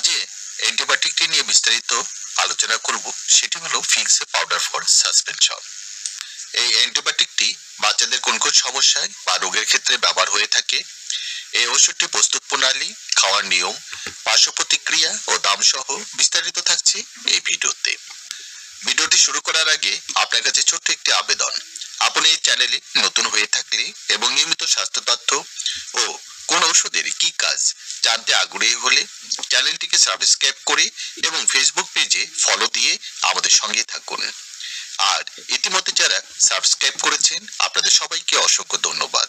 যে অ্যান্টিবায়োটিকটি নিয়ে বিস্তারিত আলোচনা করব সেটি হলো ফিক্সে পাউডার ফর সাসপেনশন। এই অ্যান্টিবায়োটিকটি বাচ্চাদের কোন কোন সমস্যায় বা রোগের ক্ষেত্রে ব্যবহার হয়ে থাকে, এই ওষুধটি প্রস্তুত প্রণালী, খাওয়ার নিয়ম, পার্শ্ব প্রতিক্রিয়া ও দাম সহ বিস্তারিত থাকছে এই ভিডিওতে। ভিডিওটি শুরু করার আগে আপনার কাছে ছোট্ট একটি আবেদন, আপনি এই চ্যানেলে নতুন হয়ে থাকলে এবং নিয়মিত স্বাস্থ্য তথ্য ও কোন ওষুধের কি কাজ জানতে আগ্রহী হলে চ্যানেলটিকে সাবস্ক্রাইব করে এবং ফেসবুক পেজে ফলো দিয়ে আমাদের সঙ্গে থাকুন। আর ইতিমধ্যে যারা সাবস্ক্রাইব করেছেন আপনাদের সবাইকে অসংখ্য ধন্যবাদ।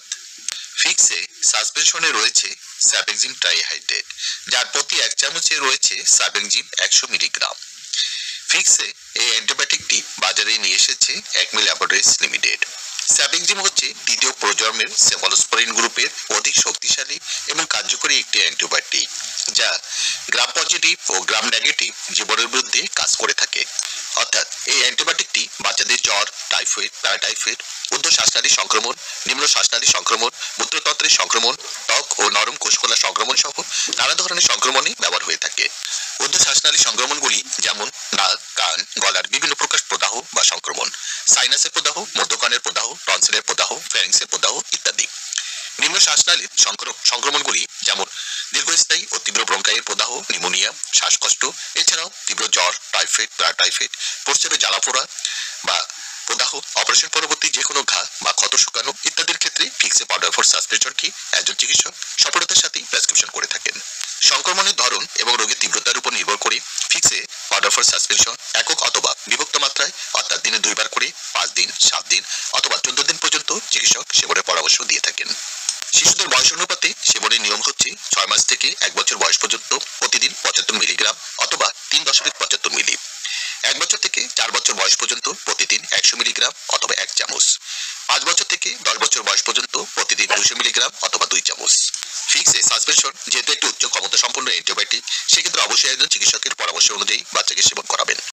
ফিক্সে সাসপেনশনে রয়েছে স্যাবেক্সিম ট্রাইহাইড্রেট, যার প্রতি 1 চামচে রয়েছে স্যাবেক্সিম 100 মিলিগ্রাম। ফিক্সে এই অ্যান্টিবায়োটিকটি বাজারে নিয়ে এসেছে অ্যাকমে ল্যাবরেটরিজ লিমিটেড। স্যাবেক্সিম হচ্ছে তৃতীয় প্রজন্মের সেফালোস্পোরিন গ্রুপের অধিক শক্তিশালী এবং কার্যকরী একটি অ্যান্টিবায়োটিক, যা গ্রাম পজিটিভ ও গ্রাম নেগেটিভ জীবনের বিরুদ্ধে কাজ করে থাকে। অর্থাৎ এই অ্যান্টিবায়োটিকটি বাচ্চাদের জ্বর, টাইফয়েড, প্যারাটাইফয়েড, ঊর্ধ্ব শ্বাসনালী সংক্রমণ, নিম্ন শ্বাসনালী সংক্রমণ, মূত্রতন্ত্রের সংক্রমণ, ত্বক ও নরম কোষকলা সংক্রমণ সহ নানা ধরনের সংক্রমণে ব্যবহার হয়ে থাকে। ঊর্ধ্ব শ্বাসনালী সংক্রমণগুলি যেমন নাক, কান, গলার বিভিন্ন প্রকার প্রদাহ বা সংক্রমণ, সাইনাসের প্রদাহ, মধ্যকানের প্রদাহ, টনসিলের প্রদাহ, ফ্যারিংসের প্রদাহ ইত্যাদি। নিম্ন শ্বাসনালীর সংক্রমণগুলি যেমন দীর্ঘস্থায়ী ও তীব্র ব্রঙ্কাইয়ের প্রদাহ, নিউমোনিয়া, শ্বাসকষ্ট, এছাড়াও তীব্র জ্বর, টাইফয়েড, প্যারাটাইফয়েড, প্রস্রাবে জ্বালাপোড়া বা প্রদাহ, অপারেশন পরবর্তী যে কোনো ঘা বা ক্ষত শুকানো ইত্যাদির ক্ষেত্রে ফিক্সে পাউডার ফর সাসপেনশনকে একজন চিকিৎসক সফলতার সাথে প্রেসক্রিপশন করে থাকেন। সংক্রমণের ধরন এবং রোগের তীব্রতার উপর নির্ভর করে ফিক্সে পাউডার ফর সাসপেনশন একক অথবা বিভক্ত মাত্রায় অর্থাৎ দিনে 2 বার করে 5 দিন, 7 দিন অথবা 14 দিন পর্যন্ত চিকিৎসক সেবনের পরামর্শ দিয়ে থাকেন। শিশুদের বয়স অনুপাতে সেবনের নিয়ম হচ্ছে 6 মাস থেকে 1 বছর বয়স পর্যন্ত প্রতিদিন 75 মিলিগ্রাম অথবা 3.75 মিলি। 1 বছর থেকে 4 বছর বয়স পর্যন্ত প্রতিদিন 100 মিলিগ্রাম অথবা 1 চামচ। 5 বছর থেকে 10 বছর বয়স পর্যন্ত প্রতিদিন 200 মিলিগ্রাম অথবা 2 চামচ। ফিক্সে সাসপেনশন যেহেতু একটি উচ্চ ক্ষমতা সম্পন্ন অ্যান্টিবায়োটিক, সেক্ষেত্রে অবশ্যই একজন চিকিৎসকের পরামর্শ অনুযায়ী বাচ্চাকে সেবন করাবেন।